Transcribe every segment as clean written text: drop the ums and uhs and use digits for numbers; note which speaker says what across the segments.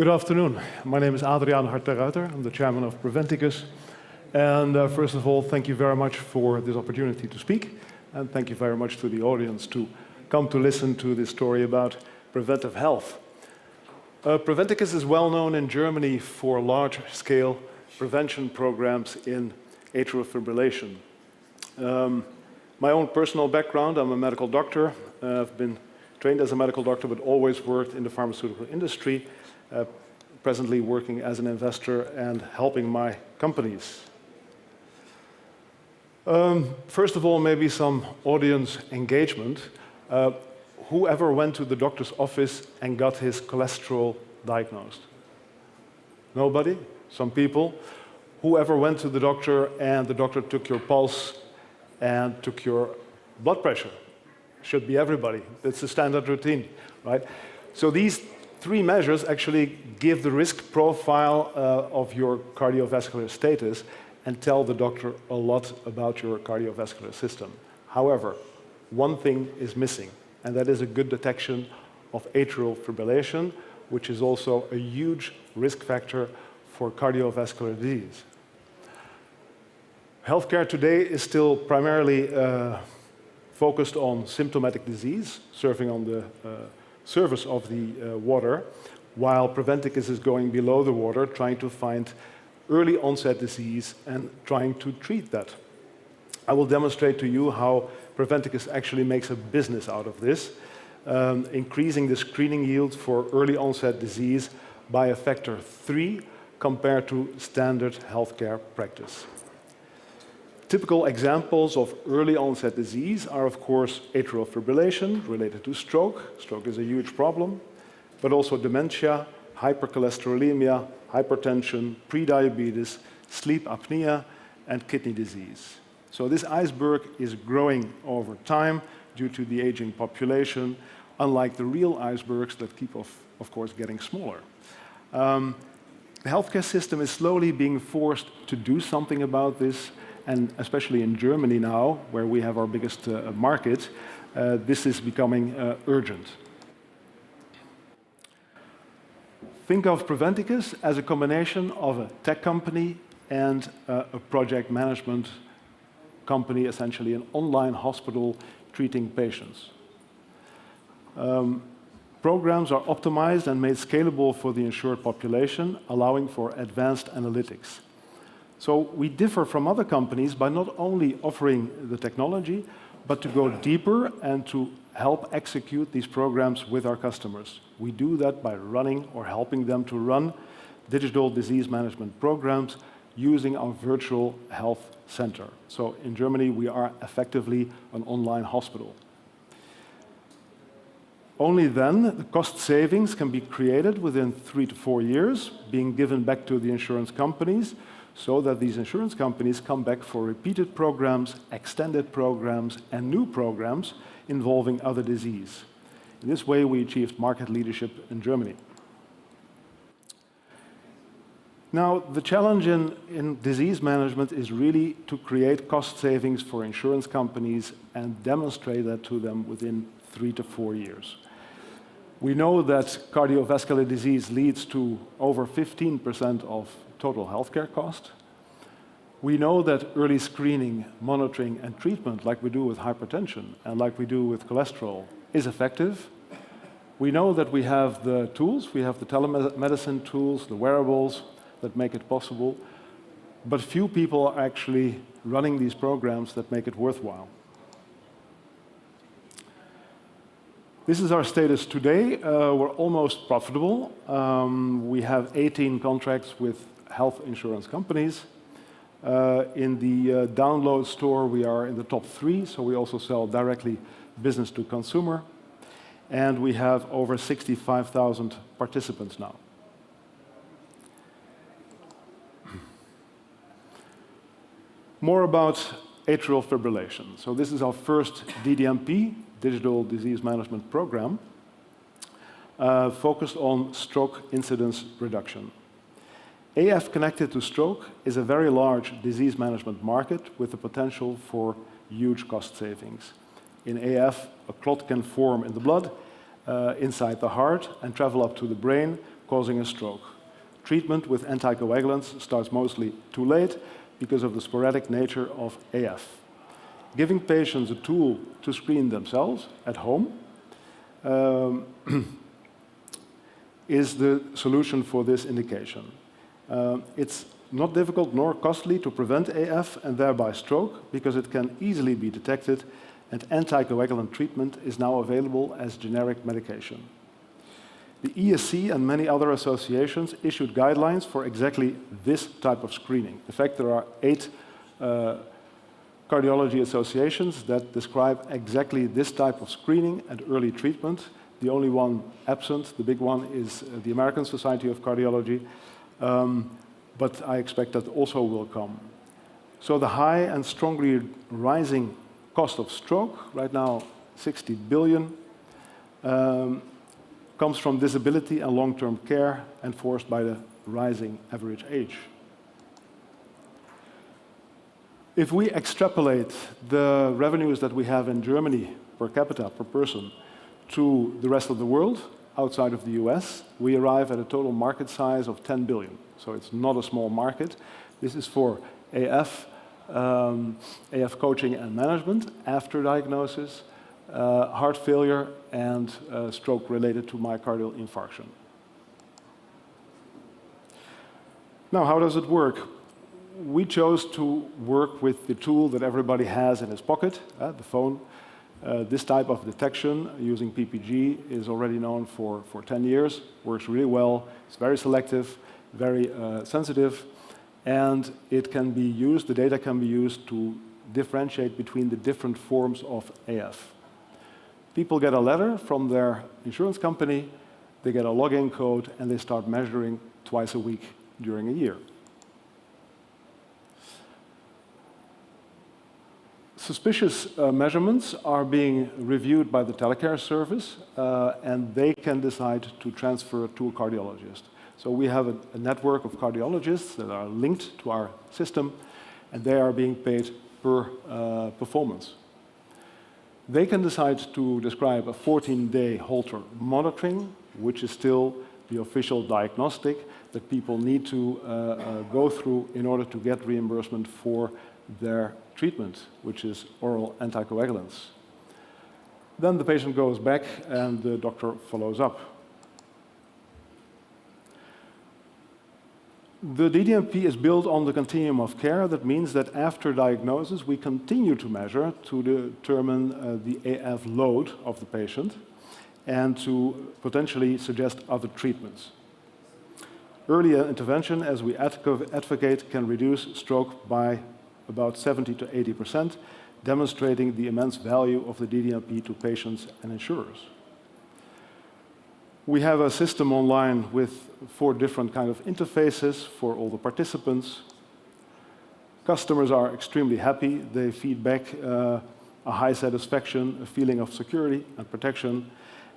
Speaker 1: Good afternoon. My name is Adriaan Hart de Ruijter. I'm the chairman of Preventicus. And first of all, thank you very much for this opportunity to speak. And thank you very much to the audience to come to listen to this story about preventive health. Preventicus is well known in Germany for large-scale prevention programs in atrial fibrillation. My own personal background, I'm a medical doctor. I've been trained as a medical doctor, but always worked in the pharmaceutical industry, presently working as an investor and helping my companies. First of all, maybe some audience engagement. Whoever went to the doctor's office and got his cholesterol diagnosed? Nobody? Some people. Whoever went to the doctor and the doctor took your pulse and took your blood pressure? Should be everybody. It's a standard routine, right? So these three measures actually give the risk profile of your cardiovascular status and tell the doctor a lot about your cardiovascular system. However, one thing is missing, and that is a good detection of atrial fibrillation, which is also a huge risk factor for cardiovascular disease. Healthcare today is still primarily focused on symptomatic disease, serving on the surface of the water, while Preventicus is going below the water, trying to find early onset disease and trying to treat that. I will demonstrate to you how Preventicus actually makes a business out of this, increasing the screening yield for early onset disease by a factor 3 compared to standard healthcare practice. Typical examples of early onset disease are, of course, atrial fibrillation related to stroke. Stroke is a huge problem, but also dementia, hypercholesterolemia, hypertension, prediabetes, sleep apnea, and kidney disease. So this iceberg is growing over time due to the aging population, unlike the real icebergs that keep, of course, getting smaller. The healthcare system is slowly being forced to do something about this, and especially in Germany now, where we have our biggest market, this is becoming urgent. Think of Preventicus as a combination of a tech company and a project management company, essentially an online hospital treating patients. Programs are optimized and made scalable for the insured population, allowing for advanced analytics. So we differ from other companies by not only offering the technology, but to go deeper and to help execute these programs with our customers. We do that by running or helping them to run digital disease management programs using our virtual health center. So in Germany, we are effectively an online hospital. Only then the cost savings can be created within 3 to 4 years, being given back to the insurance companies, so that these insurance companies come back for repeated programs, extended programs, and new programs involving other disease. In this way, we achieved market leadership in Germany. Now, the challenge in disease management is really to create cost savings for insurance companies and demonstrate that to them within 3 to 4 years. We know that cardiovascular disease leads to over 15% of total healthcare cost. We know that early screening, monitoring, and treatment, like we do with hypertension and like we do with cholesterol, is effective. We know that we have the tools, we have the telemedicine tools, the wearables that make it possible, but few people are actually running these programs that make it worthwhile. This is our status today. We're almost profitable. We have 18 contracts with health insurance companies. In the download store, we are in the top 3, so we also sell directly business to consumer. And we have over 65,000 participants now. More about atrial fibrillation. So this is our first DDMP, Digital Disease Management Program, focused on stroke incidence reduction. AF connected to stroke is a very large disease management market with the potential for huge cost savings. In AF, a clot can form in the blood, inside the heart and travel up to the brain, causing a stroke. Treatment with anticoagulants starts mostly too late because of the sporadic nature of AF. Giving patients a tool to screen themselves at home is the solution for this indication. It's not difficult nor costly to prevent AF and thereby stroke because it can easily be detected, and anticoagulant treatment is now available as generic medication. The ESC and many other associations issued guidelines for exactly this type of screening. In fact, there are 8 cardiology associations that describe exactly this type of screening and early treatment. The only one absent, the big one, is the American Society of Cardiology, but I expect that also will come. So the high and strongly rising cost of stroke, right now 60 billion, comes from disability and long-term care enforced by the rising average age. If we extrapolate the revenues that we have in Germany per capita, per person, to the rest of the world, outside of the US, we arrive at a total market size of 10 billion. So it's not a small market. This is for AF, AF coaching and management after diagnosis, heart failure, and stroke related to myocardial infarction. Now, how does it work? We chose to work with the tool that everybody has in his pocket, the phone. This type of detection using PPG is already known for 10 years, works really well, it's very selective, very sensitive, and it can be used, the data can be used to differentiate between the different forms of AF. People get a letter from their insurance company, they get a login code, and they start measuring twice a week during a year. Suspicious measurements are being reviewed by the telecare service, and they can decide to transfer to a cardiologist. So we have a network of cardiologists that are linked to our system, and they are being paid per performance. They can decide to describe a 14-day Holter monitoring, which is still the official diagnostic that people need to go through in order to get reimbursement for their treatment, which is oral anticoagulants. Then the patient goes back and the doctor follows up. The DDMP is built on the continuum of care. That means that after diagnosis, we continue to measure to determine the AF load of the patient and to potentially suggest other treatments. Early intervention, as we advocate, can reduce stroke by about 70 to 80%, demonstrating the immense value of the DDMP to patients and insurers. We have a system online with 4 different kinds of interfaces for all the participants. Customers are extremely happy. They feed back a high satisfaction, a feeling of security and protection,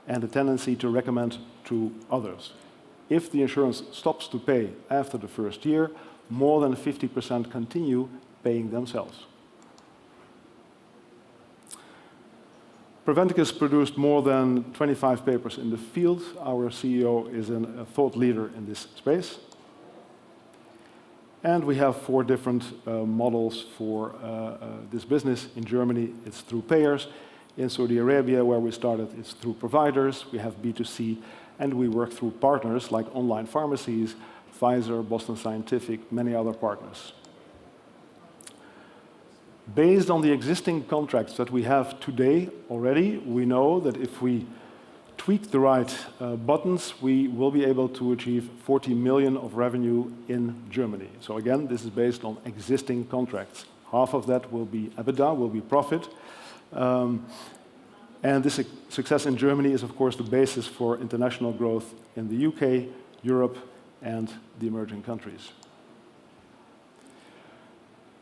Speaker 1: and a tendency to recommend to others. If the insurance stops to pay after the first year, more than 50% continue paying themselves. Preventicus produced more than 25 papers in the field. Our CEO is a thought leader in this space. And we have 4 different models for this business. In Germany, it's through payers. In Saudi Arabia, where we started, it's through providers. We have B2C, and we work through partners like online pharmacies, Pfizer, Boston Scientific, many other partners. Based on the existing contracts that we have today already, we know that if we tweak the right buttons, we will be able to achieve 40 million of revenue in Germany. So again, this is based on existing contracts. Half of that will be EBITDA, will be profit. And this success in Germany is, of course, the basis for international growth in the UK, Europe, and the emerging countries.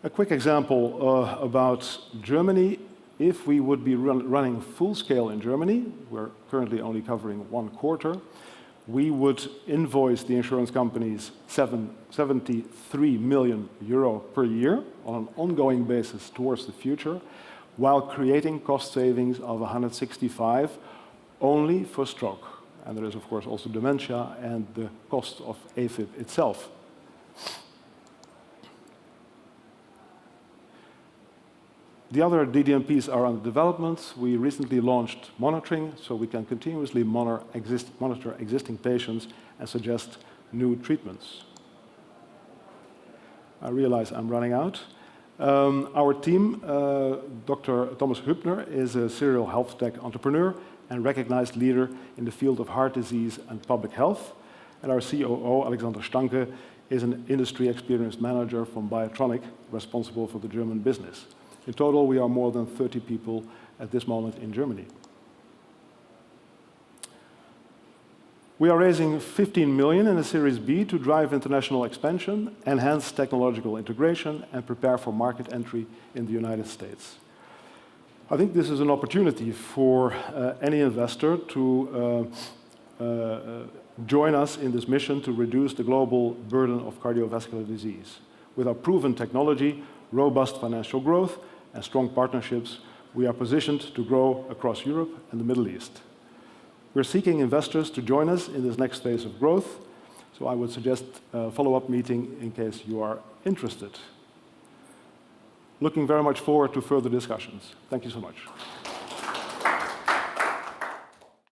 Speaker 1: A quick example about Germany. If we would be running full scale in Germany, we're currently only covering 1/4, we would invoice the insurance companies 73 million euro per year on an ongoing basis towards the future, while creating cost savings of 165 only for stroke. And there is, of course, also dementia and the cost of AFib itself. The other DDMPs are under development. We recently launched monitoring, so we can continuously monitor existing patients and suggest new treatments. I realize I'm running out. Our team, Dr. Thomas Hübner, is a serial health tech entrepreneur and recognized leader in the field of heart disease and public health. And our COO, Alexander Stanke, is an industry experienced manager from Biotronic, responsible for the German business. In total, we are more than 30 people at this moment in Germany. We are raising 15 million in a Series B to drive international expansion, enhance technological integration, and prepare for market entry in the United States. I think this is an opportunity for any investor to join us in this mission to reduce the global burden of cardiovascular disease. With our proven technology, robust financial growth, and strong partnerships, we are positioned to grow across Europe and the Middle East. We're seeking investors to join us in this next phase of growth, so I would suggest a follow-up meeting in case you are interested. Looking very much forward to further discussions. Thank you so much.